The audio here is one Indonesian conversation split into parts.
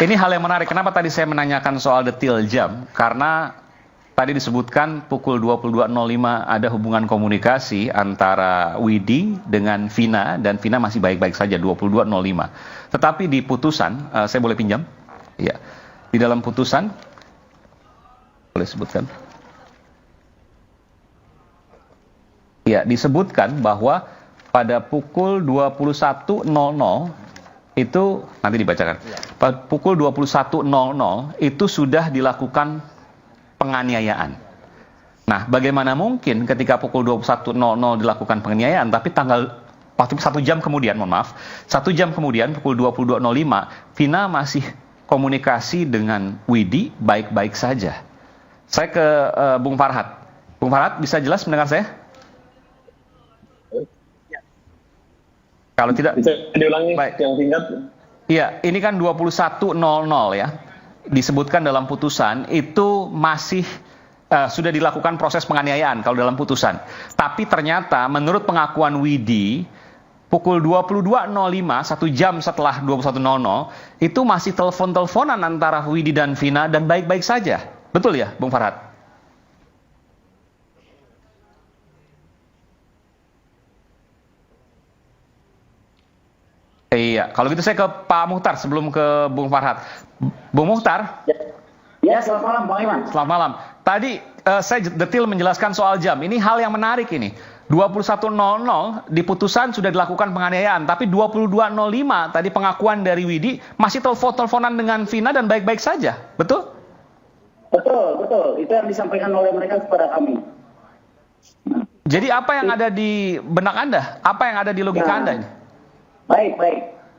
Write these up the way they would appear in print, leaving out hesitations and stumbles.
Ini hal yang menarik. Kenapa tadi saya menanyakan soal detail jam? Karena tadi disebutkan pukul 22.05 ada hubungan komunikasi antara Widi dengan Vina, dan Vina masih baik-baik saja 22.05. Tetapi di putusan, saya boleh pinjam? Ya. Di dalam putusan, boleh sebutkan? Ya, disebutkan bahwa pada pukul 21.00 itu nanti dibacakan. Pada pukul 21.00 itu sudah dilakukan penganiayaan. Nah, bagaimana mungkin ketika pukul 21.00 dilakukan penganiayaan, tapi waktu 1 jam kemudian, mohon maaf, 1 jam kemudian pukul 22.05, Vina masih komunikasi dengan Widi baik-baik saja. Saya ke Bung Farhat. Bung Farhat, bisa jelas mendengar saya? Kalau tidak, bisa diulangi baik. Yang singkat. Iya, ini kan 21.00 ya. Disebutkan dalam putusan itu masih sudah dilakukan proses penganiayaan kalau dalam putusan. Tapi ternyata menurut pengakuan Widi, pukul 22.05, 1 jam setelah 21.00, itu masih telepon-teleponan antara Widi dan Vina dan baik-baik saja. Betul ya, Bung Farhat? Iya, kalau gitu saya ke Pak Muhtar sebelum ke Bung Farhat. Bung Muhtar? Ya, selamat malam Bang Iman. Selamat malam. Tadi saya detail menjelaskan soal jam. Ini hal yang menarik ini. 21.00 di putusan sudah dilakukan penganiayaan, tapi 22.05 tadi pengakuan dari Widi masih teleponan dengan Vina dan baik-baik saja. Betul? Betul, betul. Itu yang disampaikan oleh mereka kepada kami. Jadi apa yang ada di benak Anda? Apa yang ada di logika Anda ini? Baik.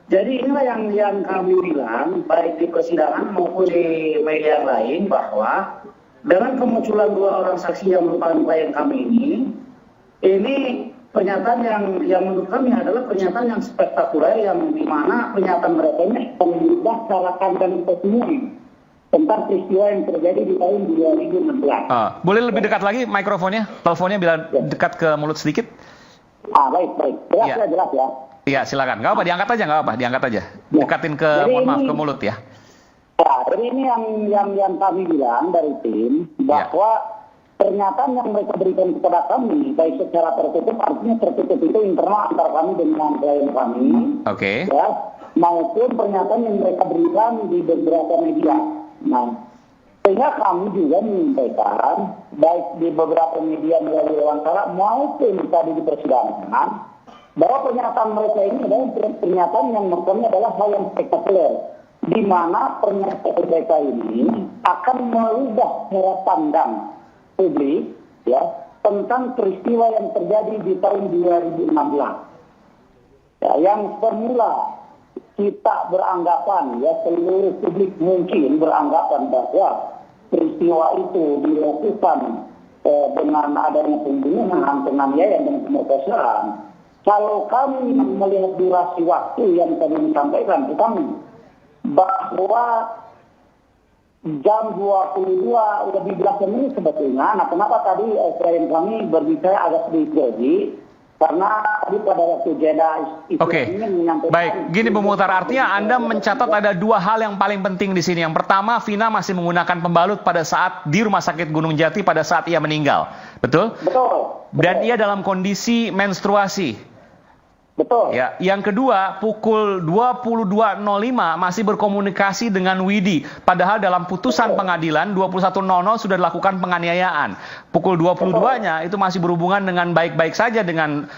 Jadi inilah yang kami bilang, baik di persidangan maupun di media lain, bahwa dengan kemunculan 2 orang saksi yang merupakan klien kami ini pernyataan yang menurut kami adalah pernyataan yang spektakuler, yang dimana pernyataan mereka ini mengubah cara pandang testimoni tentang peristiwa yang terjadi di tahun 2016. Boleh lebih dekat lagi mikrofonnya, teleponnya bila dekat ke mulut sedikit. Baik. Jelas ya. Iya, silakan. Nggak apa, diangkat aja. Dekatin ke, ke mulut ya. Ya, jadi ini yang kami bilang dari tim, bahwa pernyataan yang mereka berikan kepada kami, baik secara tertutup, artinya tertutup itu internal antara kami dengan klien kami. Oke. Ya, maupun pernyataan yang mereka berikan di beberapa media. Nah, sehingga kami juga menyampaikan, baik di beberapa media melalui wawancara maupun tadi di persidangan, bahwa pernyataan mereka ini adalah pernyataan yang menurutnya adalah hal yang spektakuler, di mana pernyataan mereka ini akan merubah cara pandang publik ya tentang peristiwa yang terjadi di tahun 2016. Ya, yang semula kita beranggapan, ya seluruh publik mungkin beranggapan bahwa peristiwa itu dilakukan dengan adanya pembunuhan, penganiayaan dan pemerkosaan. Kalau kami melihat durasi waktu yang tadi disampaikan ke kami, bahwa jam 22:11 ini sebetulnya, nah kenapa tadi klien kami berbicara agak sedikit grogi, karena tadi pada waktu jeda itu ingin menyampaikan. Baik, gini Bung Muhtar, artinya Anda mencatat ada 2 hal yang paling penting di sini. Yang pertama, Vina masih menggunakan pembalut pada saat di Rumah Sakit Gunung Jati pada saat ia meninggal. Betul? Betul. Dan ia dalam kondisi menstruasi. Betul. Ya, yang kedua, pukul 22.05 masih berkomunikasi dengan Widi. Padahal dalam putusan pengadilan 21.00 sudah dilakukan penganiayaan. Pukul 22-nya itu masih berhubungan dengan baik-baik saja dengan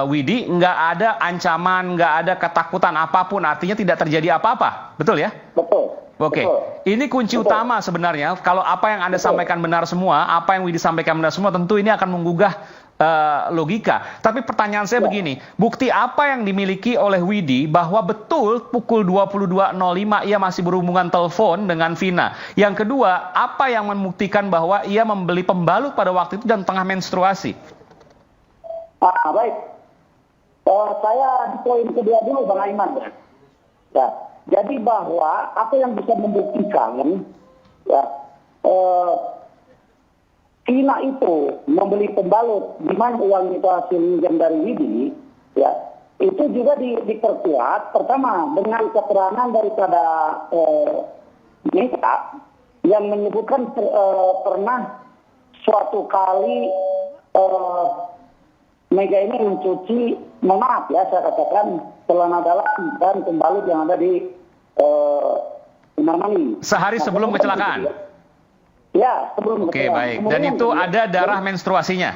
Widi. Nggak ada ancaman, nggak ada ketakutan apapun. Artinya tidak terjadi apa-apa. Betul ya? Betul. Oke, ini kunci utama sebenarnya. Kalau apa yang Anda sampaikan benar semua, apa yang Widi sampaikan benar semua, tentu ini akan menggugah logika. Tapi pertanyaan saya begini, bukti apa yang dimiliki oleh Widi bahwa betul pukul 22.05 ia masih berhubungan telepon dengan Vina? Yang kedua, apa yang membuktikan bahwa ia membeli pembalut pada waktu itu dan tengah menstruasi? Baik. Saya di poin kedua dulu Bang Aiman ya. Ya. Jadi bahwa apa yang bisa membuktikan ya, Vina itu membeli pembalut, di mana uang itu hasil minjam dari Widi, ya, itu juga diperkuat pertama dengan keterangan daripada Mega yang menyebutkan pernah suatu kali Mega ini mencuci, mohon maaf ya saya katakan, celana dalam dan pembalut yang ada di kamar mandi. Sehari sebelum kecelakaan? Ya, sebelum kecelakaan. Oke, baik. Dan itu ada darah menstruasinya?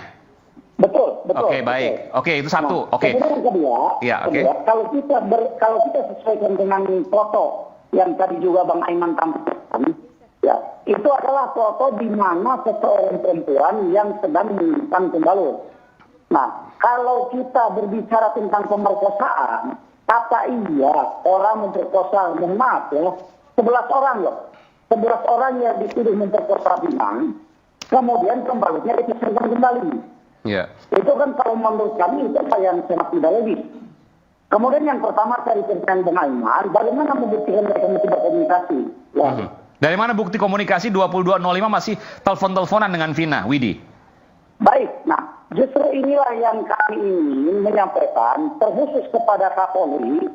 Betul. Oke, baik. Oke, itu satu. Oke. Kemudian yang kedua, kalau kita sesuaikan dengan foto yang tadi juga Bang Aiman tampilkan, ya, itu adalah foto di mana seseorang perempuan yang sedang menggunakan pembalut. Nah, kalau kita berbicara tentang pemerkosaan, apa iya orang memperkosa, mohon maaf ya, 11 orang loh. 11 orang yang dituduh memperkosa Pinang, kemudian pembalutnya dipisahkan kembali. Yeah. Itu kan kalau menurut kami itu yang sangat tidak logis. Kemudian yang pertama dari pertanyaan Bang Aiman, bagaimana membuktikan mereka masih berkomunikasi? Ya. Dari mana bukti komunikasi 22.05 masih telepon-teleponan dengan Vina, Widi? Baik, nah justru inilah yang kami ingin menyampaikan terkhusus kepada Kapolri,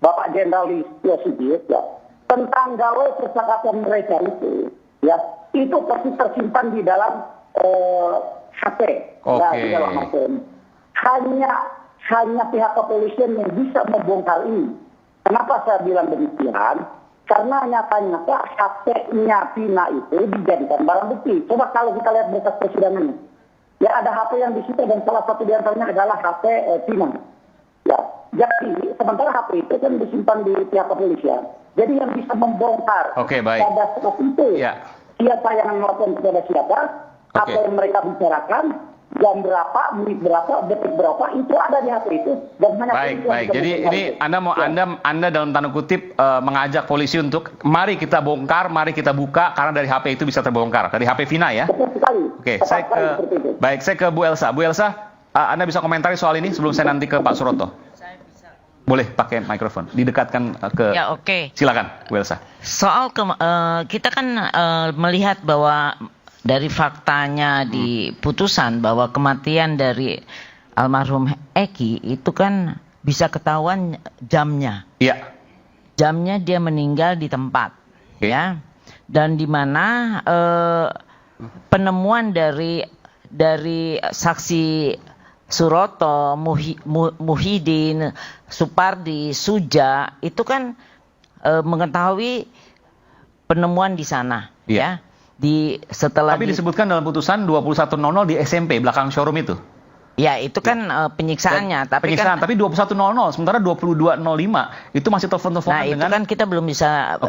Bapak Jenderal Listio Sigit, ya, tentang galau percakapan mereka itu pasti tersimpan di dalam HP, di dalam HP. Hanya pihak kepolisian yang bisa membongkar ini. Kenapa saya bilang demikian? Karena nyata-nyata HP-nya Vina itu dijadikan barang bukti. Coba kalau kita lihat berkas persidangan, ya ada HP yang disita dan salah satu di antaranya adalah HP Vina. Ya, jadi sementara HP itu kan disimpan di pihak kepolisian. Jadi yang bisa membongkar pada saat itu siapa yang melakukan kepada siapa, apa yang mereka bicarakan, jam berapa, menit berapa, detik berapa, itu ada di HP itu. Dan baik. Jadi ini Anda dalam tanda kutip mengajak polisi untuk mari kita bongkar, mari kita buka karena dari HP itu bisa terbongkar. Dari HP Vina ya? Betul sekali. Oke, saya ke Bu Elsa. Bu Elsa, Anda bisa komentari soal ini sebelum saya nanti ke Pak Suroto. Saya bisa. Boleh pakai mikrofon, didekatkan ke. Ya, oke. Silakan, Bu Elsa. Soal kita kan melihat bahwa dari faktanya di putusan bahwa kematian dari almarhum Eki itu kan bisa ketahuan jamnya. Iya. Jamnya dia meninggal di tempat, ya. Dan di mana penemuan dari saksi Suroto, Muhyiddin, Supardi, Suja itu kan mengetahui penemuan di sana, ya. Tapi disebutkan dalam putusan 21.00 di SMP belakang showroom itu. Ya, itu kan penyiksaannya. Tapi 21.00 sementara 22.05 itu masih telepon-teleponan dengan. Nah, itu kan kita belum bisa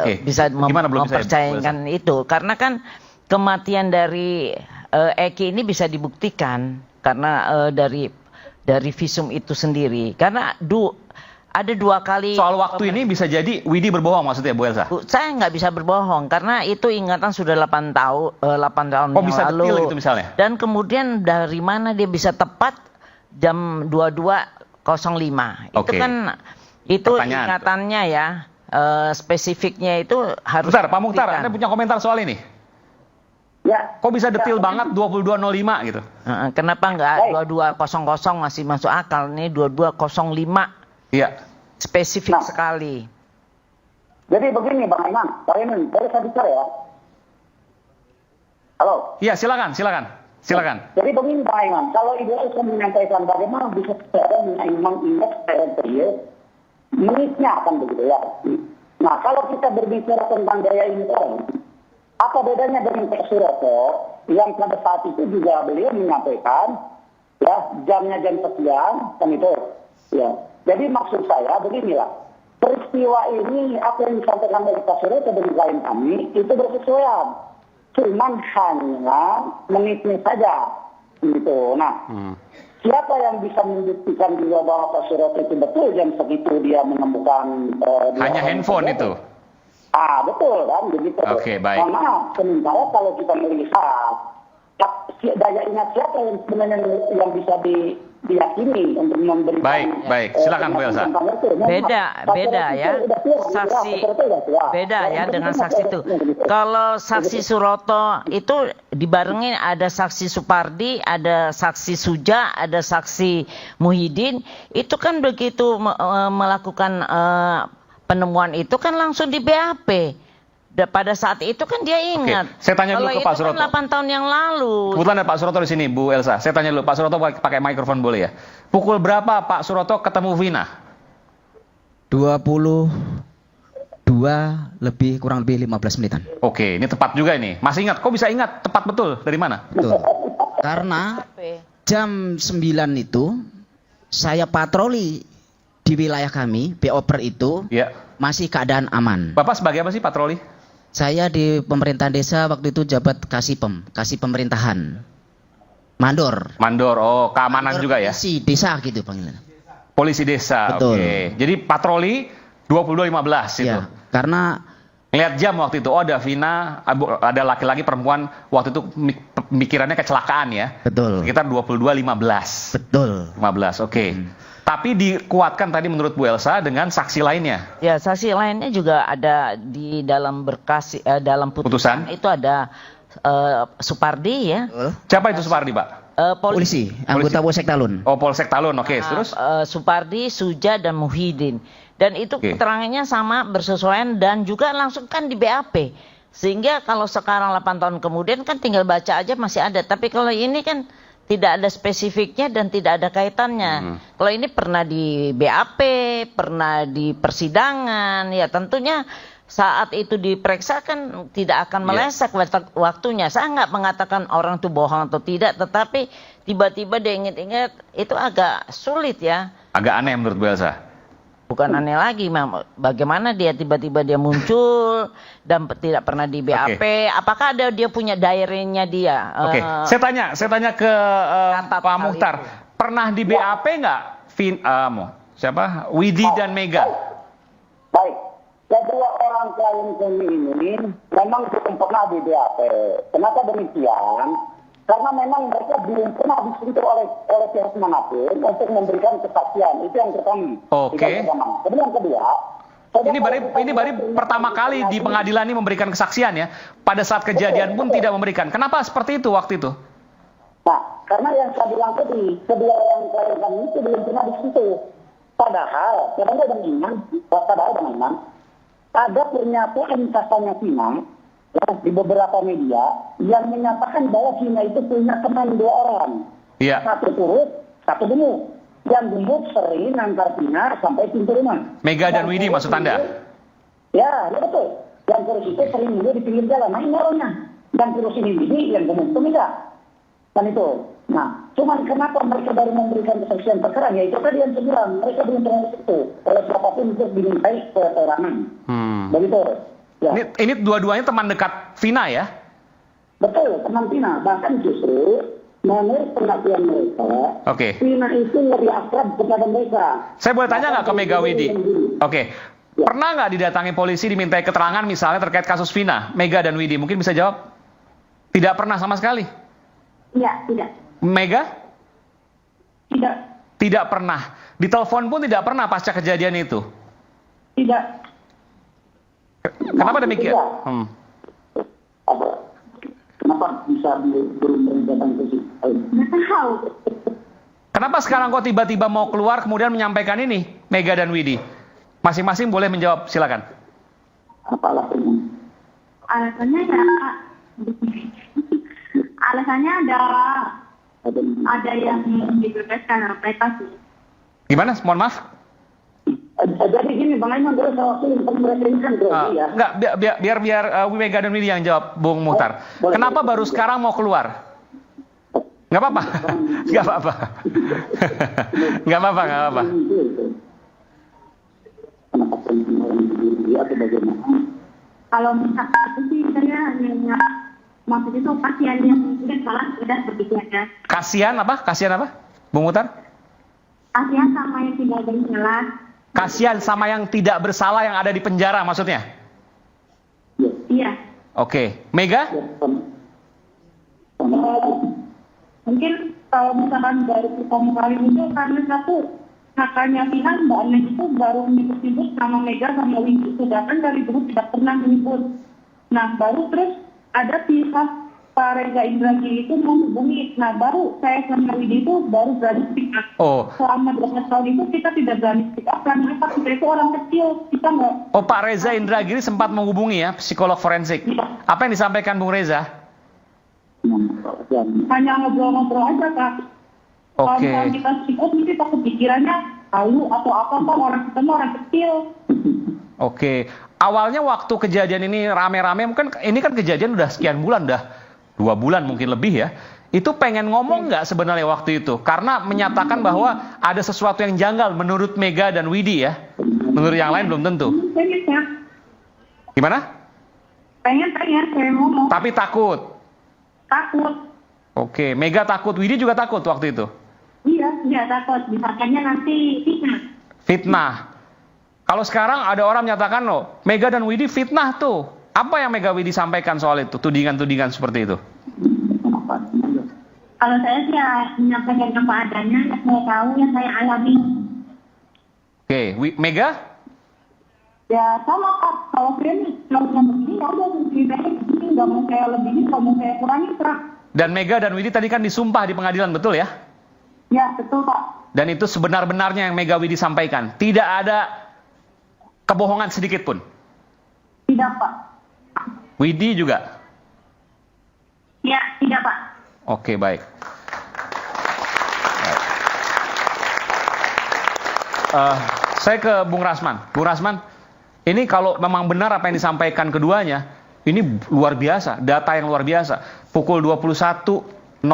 mempercayakan itu karena kan kematian dari Eki ini bisa dibuktikan karena dari visum itu sendiri. Karena ada 2 kali. Soal waktu ini bisa jadi Widi berbohong maksudnya, Bu Elsa? Saya nggak bisa berbohong karena itu ingatan sudah 8 tahun yang bisa lalu. Detil gitu misalnya? Dan kemudian dari mana dia bisa tepat jam 22.05? Itu kan ingatannya ya, spesifiknya itu harus. Bentar, Pak Mukhtar, Anda punya komentar soal ini? Ya. Kok bisa detil banget 22.05 gitu? Kenapa nggak 22.00 masih masuk akal? Ini 22.05. Iya. Spesifik sekali. Jadi begini Bang Aiman, Pak Aiman, boleh saya bicara ya? Halo? Iya, silakan. Jadi begini Bang Aiman, kalau Ibu Elsa menyampaikan bagaimana bisa sekarang mengingat periode menitnya akan begitu ya. Nah, kalau kita berbicara tentang daya ingat, apa bedanya dengan Pak Suroto yang pada saat itu juga beliau menyampaikan ya jamnya jam sekian kan itu ya. Jadi maksud saya beginilah, peristiwa ini apa yang disampaikan oleh Pak Suroto dan klien kami itu bersesuaian, cuman hanya menitnya saja gitu. Nah, siapa yang bisa membuktikan juga bahwa Pak Suroto itu betul jam segitu dia menemukan hanya handphone itu? Betul kan begitu. Oke, baik. Karena sementara kalau kita melihat daya ingat siapa yang sebenarnya yang bisa diyakini untuk memberikan. Baik, silakan Bu Elsa. Beda ya, saksi beda ya dengan saksi itu. Kalau saksi Suroto itu dibarengin ada saksi Supardi, ada saksi Suja, ada saksi Muhyiddin, itu kan begitu melakukan penemuan itu kan langsung di BAP. Pada saat itu kan dia ingat. Oke. Saya tanya dulu ke Pak Suroto. Kan 8 tahun yang lalu. Kebetulan ada Pak Suroto di sini, Bu Elsa. Saya tanya dulu, Pak Suroto pakai mikrofon boleh ya? Pukul berapa Pak Suroto ketemu Vina? 22 kurang lebih 15 menitan. Oke, ini tepat juga ini. Masih ingat? Kok bisa ingat? Tepat betul. Dari mana? Betul. Karena jam 9 itu saya patroli di wilayah kami, BOPER itu masih keadaan aman. Bapak sebagai apa sih patroli? Saya di pemerintahan desa waktu itu jabat kasih pemerintahan. Mandor. Oh keamanan juga ya? Polisi desa gitu panggilan. Polisi desa, oke. Jadi patroli 22.15 itu. Ya, karena lihat jam waktu itu, ada Vina, ada laki-laki perempuan waktu itu mikirannya kecelakaan ya? Betul. Sekitar 22.15. Betul. 15, oke. Tapi dikuatkan tadi menurut Bu Elsa dengan saksi lainnya. Ya, saksi lainnya juga ada di dalam berkas dalam putusan itu ada Supardi ya. Siapa itu Supardi, Pak? Polisi, anggota Polsek Talun. Oh, Polsek Talun. Oke, terus Supardi, Suja dan Muhyiddin. Dan itu keterangannya sama bersesuaian dan juga langsung kan di BAP. Sehingga kalau sekarang 8 tahun kemudian kan tinggal baca aja masih ada. Tapi kalau ini kan tidak ada spesifiknya dan tidak ada kaitannya. Kalau ini pernah di BAP, pernah di persidangan, ya tentunya saat itu diperiksa kan tidak akan meleset waktunya. Saya nggak mengatakan orang itu bohong atau tidak, tetapi tiba-tiba dia ingat-ingat itu agak sulit ya. Agak aneh menurut Bu Elsa. Bukan aneh lagi, bagaimana dia tiba-tiba dia muncul dan tidak pernah di BAP. Apakah dia punya diary-nya dia? Oke, saya tanya ke Pak Muhtar. Pernah di BAP nggak? Siapa? Widi dan Mega. Baik, kedua orang klien kami ini memang belum pernah di BAP. Kenapa demikian? Karena memang mereka belum pernah disentuh oleh pihak manapun untuk memberikan kesaksian. Itu yang pertama. Oke. Kemudian yang kedua, ini baru pertama kali di pengadilan ini memberikan kesaksian ya. Pada saat kejadian pun tidak memberikan. Kenapa seperti itu waktu itu? Nah, karena yang saya bilang tadi, kedua orang klien kami itu belum pernah disentuh. Padahal ada pernyataan katanya Vina di beberapa media yang menyatakan bahwa Vina itu punya teman 2 orang. Iya. Satu turut, satu gemuk. Yang gemuk sering ngantar Vina sampai pintu rumah. Mega dan Widi maksud Anda? Ya betul. Yang kurus itu sering dulu di pinggir jalan. Nah ini orangnya. Yang kurus ini Widi, yang gemuk itu Mega. Dan itu. Nah, cuman kenapa mereka baru memberikan kesaksian perkara? Ya itu tadi yang saya bilang. Mereka belum pernah disitu oleh siapapun untuk dimintai keterangan. Begitu. Ya. Ini dua-duanya teman dekat Vina ya? Betul, teman Vina. Bahkan justru menurut pengakuan mereka, Vina itu lebih akrab kepada mereka. Saya boleh tanya nggak ke Mega Widi? Ya. Pernah nggak didatangi polisi dimintai keterangan misalnya terkait kasus Vina, Mega dan Widi? Mungkin bisa jawab? Tidak pernah sama sekali? Iya, tidak. Mega? Tidak. Tidak pernah. Ditelepon pun tidak pernah pasca kejadian itu? Tidak. Kenapa demikian? Kenapa bisa belum datang ke situ? Kenapa sekarang kok tiba-tiba mau keluar kemudian menyampaikan ini, Mega dan Widi? Masing-masing boleh menjawab, silakan. Apa alasannya? Alasannya ada yang dibebaskan mereka sih. Gimana? Mohon maaf. Jadi gini, Bang Aiman terus ya. Enggak, biar Mega dan Widi yang jawab, Bung Muhtar. Kenapa baru sekarang mau keluar? Enggak apa-apa. Enggak apa-apa. Enggak apa-apa. Kalau misalkan itu sih saya hanya maksud itu kasihan yang sudah salah sudah begitu aja. Kasihan apa? Bung Muhtar? Kasihan sama yang tidak ada yang jelas. Kasihan sama yang tidak bersalah yang ada di penjara maksudnya? Iya. Oke. Mega? Mungkin kalau misalkan dari pertama kali itu karena satu kakaknya pihak Mbak Ane itu baru menyebut sama Mega sama Widi, sedangkan dari dulu tidak pernah menyebut. Nah baru terus ada pihak Pak Reza Indragiri itu menghubungi. Nah baru saya sama Widi itu baru berani speak up. Selama 12 tahun itu kita tidak berani speak up karena kita itu orang kecil, kita nggak. Pak Reza Indragiri sempat menghubungi ya, psikolog forensik. Ya. Apa yang disampaikan Bung Reza? Hanya ngobrol-ngobrol aja Kak. Kalau kita speak up mesti takut pikirannya tahu atau apa kan orang kita orang kecil. Awalnya waktu kejadian ini rame-rame, mungkin ini kan kejadian udah sekian bulan, udah 2 bulan mungkin lebih ya. Itu pengen ngomong nggak sebenarnya waktu itu? Karena menyatakan bahwa ada sesuatu yang janggal menurut Mega dan Widi ya. Menurut yang lain belum tentu. Pengen ya. Gimana? Pengen ngomong. Tapi takut. Takut. Mega takut, Widi juga takut waktu itu? Iya takut. Disangkanya nanti fitnah. Kalau sekarang ada orang menyatakan loh, Mega dan Widi fitnah tuh. Apa yang Mega Widi sampaikan soal itu? Tudingan-tudingan seperti itu? Kalau saya sih menyampaikan apa adanya, yang saya tahu, yang saya alami. Mega? Ya sama Kak, kalau saya kalau yang begini, ya udah ceritanya begini, nggak mau saya lebihin, nggak mau saya kurangi Kak. Dan Mega dan Widi tadi kan disumpah di pengadilan, betul ya? Ya, betul Pak. Dan itu sebenar-benarnya yang Mega Widi sampaikan. Tidak ada kebohongan sedikit pun? Tidak Pak. Widi juga? Ya, tidak Pak. Baik. Saya ke Bung Rasman. Bung Rasman, ini kalau memang benar apa yang disampaikan keduanya, ini luar biasa, data yang luar biasa. Pukul 21.00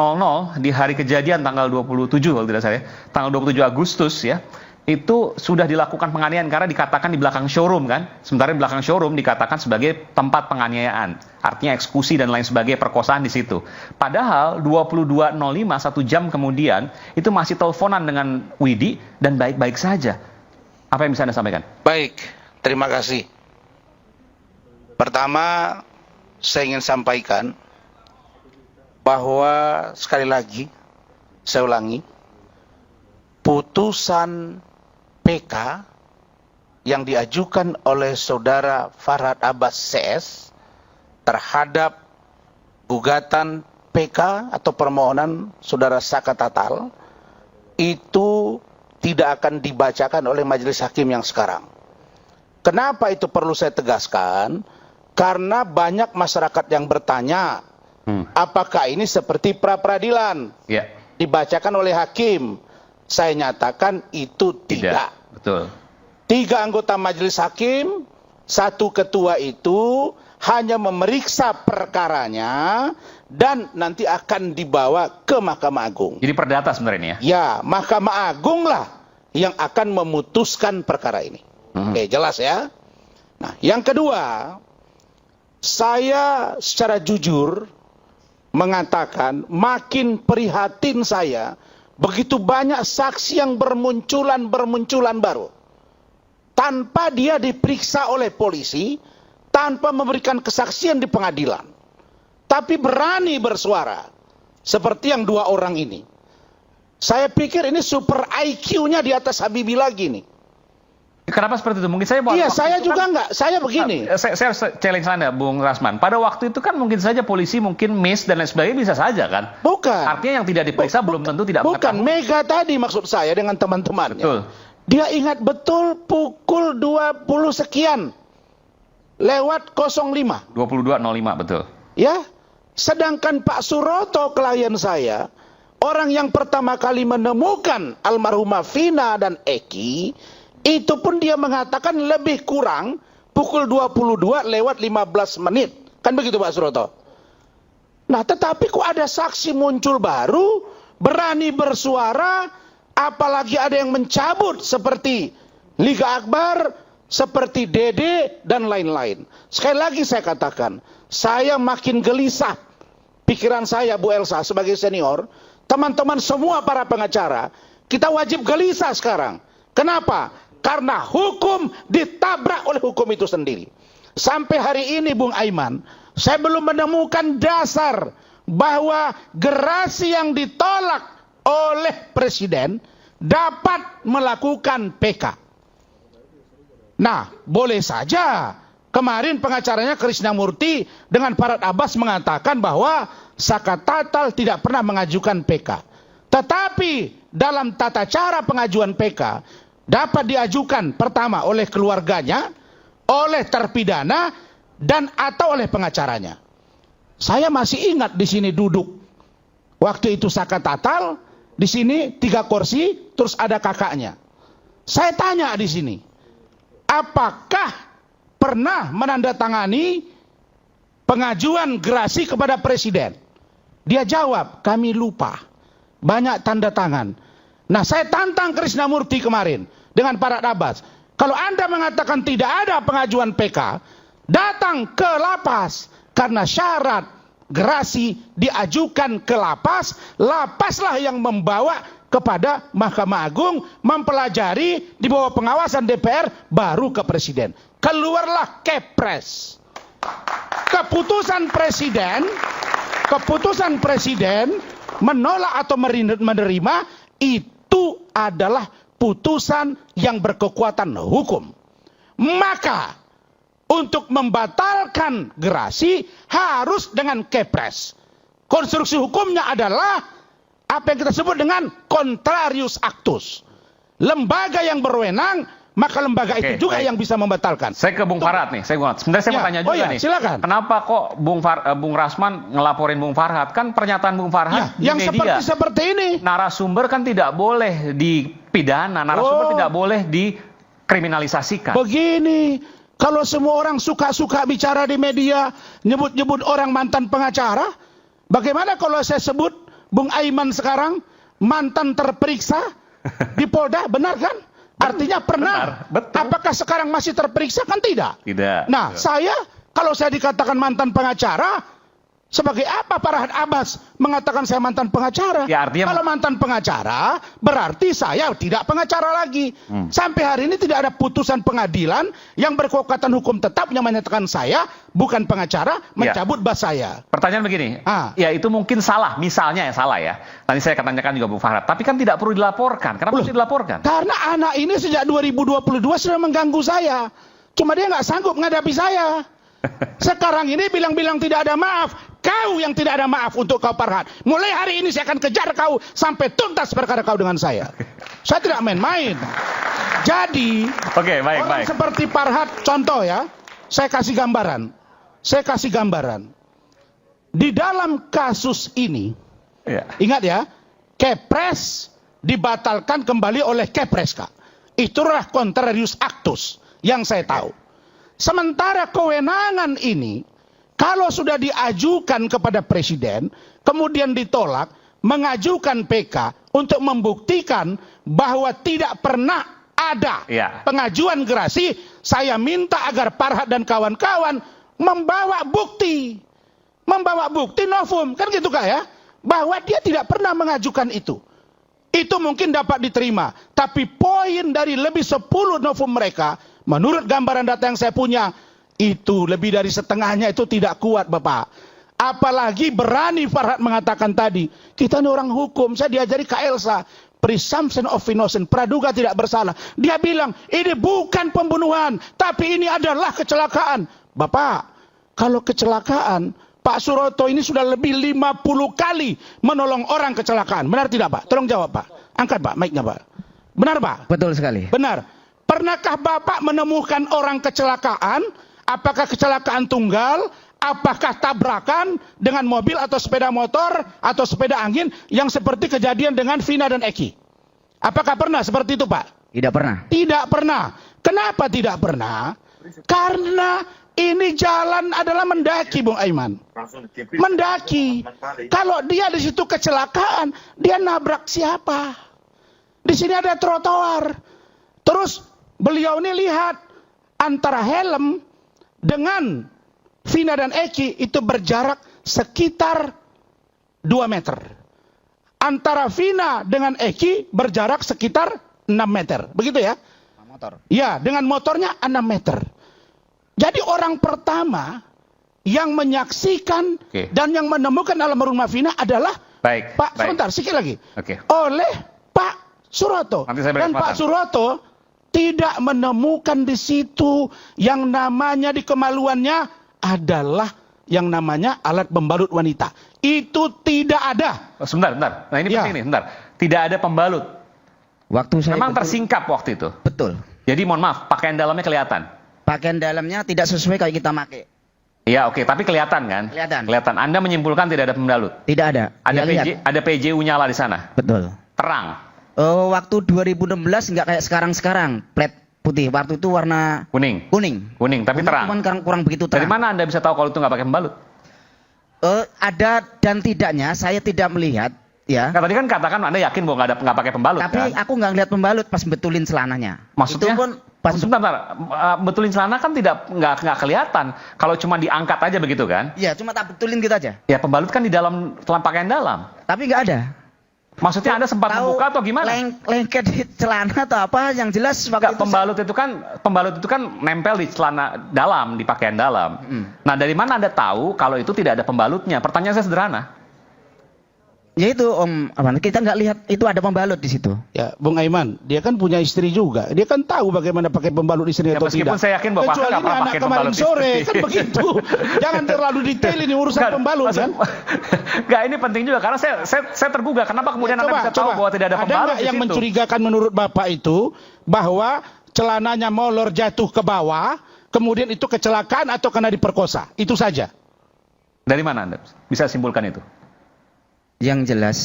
di hari kejadian tanggal 27 kalau tidak salah ya, tanggal 27 Agustus ya, itu sudah dilakukan penganiayaan karena dikatakan di belakang showroom kan, sementara di belakang showroom dikatakan sebagai tempat penganiayaan, artinya eksekusi dan lain sebagainya, perkosaan di situ. Padahal 22.05 1 jam kemudian itu masih teleponan dengan Widi dan baik-baik saja. Apa yang bisa Anda sampaikan? Baik, terima kasih. Pertama, saya ingin sampaikan bahwa sekali lagi saya ulangi, putusan PK yang diajukan oleh saudara Farhad Abbas CS terhadap gugatan PK atau permohonan saudara Saka Tatal itu tidak akan dibacakan oleh majelis hakim yang sekarang. Kenapa itu perlu saya tegaskan? Karena banyak masyarakat yang bertanya, apakah ini seperti pra-peradilan? Dibacakan oleh hakim. Saya nyatakan itu tidak. Betul. 3 anggota majelis hakim, 1 ketua itu hanya memeriksa perkaranya dan nanti akan dibawa ke Mahkamah Agung. Jadi perdata sebenarnya ini ya? Ya, Mahkamah Agung lah yang akan memutuskan perkara ini. Jelas ya? Nah, yang kedua, saya secara jujur mengatakan makin prihatin saya begitu banyak saksi yang bermunculan baru. Tanpa dia diperiksa oleh polisi, tanpa memberikan kesaksian di pengadilan. Tapi berani bersuara. Seperti yang 2 orang ini. Saya pikir ini super IQ-nya di atas Habibie lagi nih. Kenapa seperti itu? Mungkin saya saya juga enggak. Saya begini. Saya challenge Anda, Bung Rasman. Pada waktu itu kan mungkin saja polisi mungkin miss dan lain sebagainya bisa saja kan? Bukan. Artinya yang tidak diperiksa belum tentu tidak mengetahui. Bukan. Mega tadi maksud saya dengan teman-temannya. Betul. Dia ingat betul pukul 20 sekian. Lewat 05. 22.05 betul. Ya. Sedangkan Pak Suroto klien saya, orang yang pertama kali menemukan almarhumah Vina dan Eki, itu pun dia mengatakan lebih kurang pukul 22 lewat 15 menit. Kan begitu Pak Suroto? Nah, tetapi kok ada saksi muncul baru, berani bersuara, apalagi ada yang mencabut seperti Liga Akbar, seperti Dede, dan lain-lain. Sekali lagi saya katakan, saya makin gelisah. Pikiran saya, Bu Elsa, sebagai senior, teman-teman semua para pengacara, kita wajib gelisah sekarang. Kenapa? Karena hukum ditabrak oleh hukum itu sendiri. Sampai hari ini, Bung Aiman, saya belum menemukan dasar bahwa gerasi yang ditolak oleh Presiden dapat melakukan PK. Nah, boleh saja kemarin pengacaranya Krisnamurti dengan Farhad Abbas mengatakan bahwa Sakat Tatal tidak pernah mengajukan PK. Tetapi dalam tata cara pengajuan PK dapat diajukan pertama oleh keluarganya, oleh terpidana, dan atau oleh pengacaranya. Saya masih ingat di sini duduk. Waktu itu Sakat Tatal, di sini 3 kursi, terus ada kakaknya. Saya tanya di sini, apakah pernah menandatangani pengajuan gerasi kepada Presiden? Dia jawab, kami lupa. Banyak tanda tangan. Nah, saya tantang Krisnamurti kemarin dengan Farhad Abbas. Kalau Anda mengatakan tidak ada pengajuan PK, datang ke lapas. Karena syarat gerasi diajukan ke lapas, lapaslah yang membawa kepada Mahkamah Agung, mempelajari di bawah pengawasan DPR, baru ke Presiden. Keluarlah Kepres. Keputusan Presiden menolak atau menerima itu adalah putusan yang berkekuatan hukum. Maka untuk membatalkan gerasi harus dengan Kepres. Konstruksi hukumnya adalah apa yang kita sebut dengan contrarius actus. Lembaga yang berwenang, maka lembaga itu juga yang bisa membatalkan. Saya ke Bung Farhad nih. Sebenarnya saya mau tanya juga nih. Silakan. Kenapa kok Bung Rasman ngelaporin Bung Farhad? Kan pernyataan Bung Farhad di yang media. seperti ini. Narasumber kan tidak boleh dipidana, narasumber tidak boleh dikriminalisasikan. Begini, kalau semua orang suka-suka bicara di media, nyebut-nyebut orang mantan pengacara, bagaimana kalau saya sebut Bung Aiman sekarang mantan terperiksa di Polda, benar kan? Artinya pernah. Betul. Apakah sekarang masih terperiksa? Kan tidak. Tidak. Nah, kalau saya dikatakan mantan pengacara, sebagai apa Farhad Abbas mengatakan saya mantan pengacara? Ya, artinya kalau mantan pengacara, berarti saya tidak pengacara lagi. Sampai hari ini tidak ada putusan pengadilan yang berkekuatan hukum tetap yang menyatakan saya bukan pengacara, mencabut bas saya. Pertanyaan begini, ya itu mungkin salah, misalnya ya salah ya. Nanti saya akan tanyakan juga Bung Farhad. Tapi kan tidak perlu dilaporkan. Kenapa harus dilaporkan? Karena anak ini sejak 2022 sudah mengganggu saya. Cuma dia nggak sanggup menghadapi saya. Sekarang ini bilang-bilang tidak ada maaf. Kau yang tidak ada maaf untuk kau Farhad. Mulai hari ini saya akan kejar kau sampai tuntas perkara kau dengan saya. Saya tidak main-main. Jadi, orang seperti Farhad, contoh ya, saya kasih gambaran. Di dalam kasus ini, ingat ya, Kepres dibatalkan kembali oleh Kepres, Kak. Itulah contrarius actus yang saya tahu. Sementara kewenangan ini, kalau sudah diajukan kepada Presiden, kemudian ditolak, mengajukan PK untuk membuktikan bahwa tidak pernah ada pengajuan gerasi, saya minta agar Farhad dan kawan-kawan membawa bukti novum, kan gitu Kak ya, bahwa dia tidak pernah mengajukan itu. Itu mungkin dapat diterima, tapi poin dari lebih 10 novum mereka, menurut gambaran data yang saya punya, itu lebih dari setengahnya itu tidak kuat Bapak. Apalagi berani Farhad mengatakan tadi, kita ini orang hukum, saya diajari Kak Elsa, presumption of innocence, praduga tidak bersalah. Dia bilang, ini bukan pembunuhan, tapi ini adalah kecelakaan. Bapak, kalau kecelakaan, Pak Suroto ini sudah lebih 50 kali menolong orang kecelakaan. Benar tidak Pak? Tolong jawab Pak. Angkat Pak, mic-nya Pak. Benar Pak? Betul sekali. Benar. Pernahkah Bapak menemukan orang kecelakaan? Apakah kecelakaan tunggal? Apakah tabrakan dengan mobil atau sepeda motor atau sepeda angin yang seperti kejadian dengan Vina dan Eki? Apakah pernah seperti itu Pak? Tidak pernah. Tidak pernah. Kenapa tidak pernah? Karena ini jalan adalah mendaki, Bung Aiman. Mendaki. Kalau dia di situ kecelakaan, dia nabrak siapa? Di sini ada trotoar. Terus beliau ini lihat antara helm dengan Vina dan Eki itu berjarak sekitar 2 meter. Antara Vina dengan Eki berjarak sekitar 6 meter. Begitu ya? Motor. Ya, dengan motornya 6 meter. Jadi orang pertama yang menyaksikan dan yang menemukan almarhumah Vina adalah sebentar, sikit lagi. Oleh Pak Suroto. Dan Pak Suroto tidak menemukan di situ yang namanya di kemaluannya adalah yang namanya alat pembalut wanita. Itu tidak ada. Sebentar. Nah ini penting nih, sebentar. Tidak ada pembalut. Waktu saya memang tersingkap waktu itu. Betul. Jadi mohon maaf, pakaian dalamnya kelihatan. Pakaian dalamnya tidak sesuai kalau kita pakai. Iya, oke, tapi kelihatan kan? Kelihatan. Anda menyimpulkan tidak ada pembalut? Tidak ada. Ada PJU nyala di sana? Betul. Terang? Waktu 2016 nggak kayak sekarang, plat putih. Waktu itu warna kuning, tapi terang. Cuman kurang begitu terang. Dari mana Anda bisa tahu kalau itu nggak pakai pembalut? Ada dan tidaknya, saya tidak melihat. Ya. Nah, tadi kan katakan Anda yakin bahwa nggak pakai pembalut. Tapi aku nggak ngeliat pembalut pas betulin celananya. Maksudnya? Itu pun pas sebentar, betulin celana kan nggak kelihatan. Kalau cuma diangkat aja begitu kan? Iya, cuma tak betulin gitu aja. Ya pembalut kan di dalam pakaian dalam. Tapi nggak ada. Maksudnya Anda sempat membuka atau gimana? Lengket di celana atau apa? Yang jelas waktu pembalut itu kan nempel di celana dalam, di pakaian dalam. Nah, dari mana Anda tahu kalau itu tidak ada pembalutnya? Pertanyaan saya sederhana. Ya itu Om, kita nggak lihat itu ada pembalut di situ. Ya, Bung Aiman, dia kan punya istri juga. Dia kan tahu bagaimana pakai pembalut istri atau tidak. Meskipun saya yakin Bapak kecuali ini anak kemarin sore, kan begitu. Jangan terlalu detail ini urusan pembalut kan. Enggak, ini penting juga karena saya tergugah. Kenapa kemudian Anda bisa tahu bahwa tidak ada pembalut di situ? Yang mencurigakan menurut Bapak itu bahwa celananya molor jatuh ke bawah, kemudian itu kecelakaan atau karena diperkosa? Itu saja. Dari mana Anda bisa simpulkan itu? Yang jelas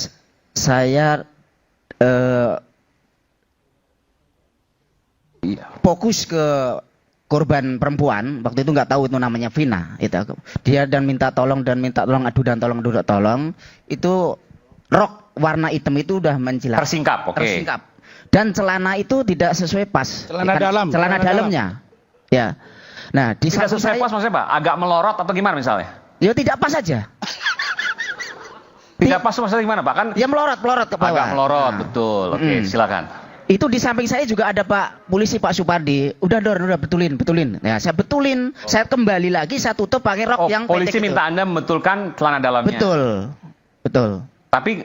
saya fokus ke korban perempuan. Waktu itu nggak tahu itu namanya Vina. Dia dan minta tolong, adu dan tolong. Itu rok warna hitam itu udah mencilat. Tersingkap, oke. Tersingkap. Dan celana itu tidak sesuai pas. Celana dalamnya. Ya. Nah, di tidak sesuai pas maksudnya Pak? Agak melorot atau gimana misalnya? Ya tidak pas saja. Tidak pas maksudnya gimana Pak? Kan ya melorot ke bawah. Agak melorot, betul. Oke, silakan. Itu di samping saya juga ada Pak Polisi, Pak Supardi. Udah betulin. Ya, saya betulin. Saya kembali lagi, saya tutup pakai rok yang polisi pendek minta Anda membetulkan celana dalamnya. Betul. Tapi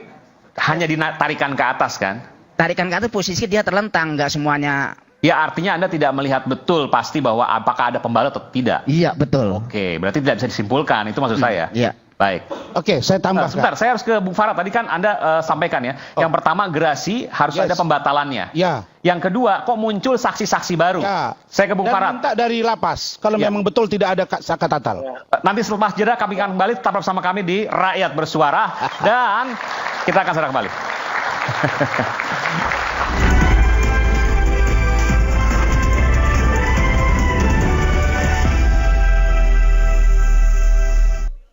hanya ditarikan ke atas kan? Tarikan ke atas, posisi dia terlentang, nggak semuanya. Ya artinya Anda tidak melihat betul pasti bahwa apakah ada pembalut atau tidak. Iya, betul. Oke, berarti tidak bisa disimpulkan, itu maksud saya. Iya. Baik. Oke, saya tambahkan. Sebentar, saya harus ke Bung Farad. Tadi kan Anda sampaikan ya. Yang pertama gerasi harus ada pembatalannya. Ya. Yang kedua kok muncul saksi-saksi baru. Ya. Saya ke Bung Farad. Minta dari lapas kalau memang betul tidak ada saka tatal. Nanti selepas jeda kami akan kembali tetap bersama kami di Rakyat Bersuara dan kita akan segera kembali.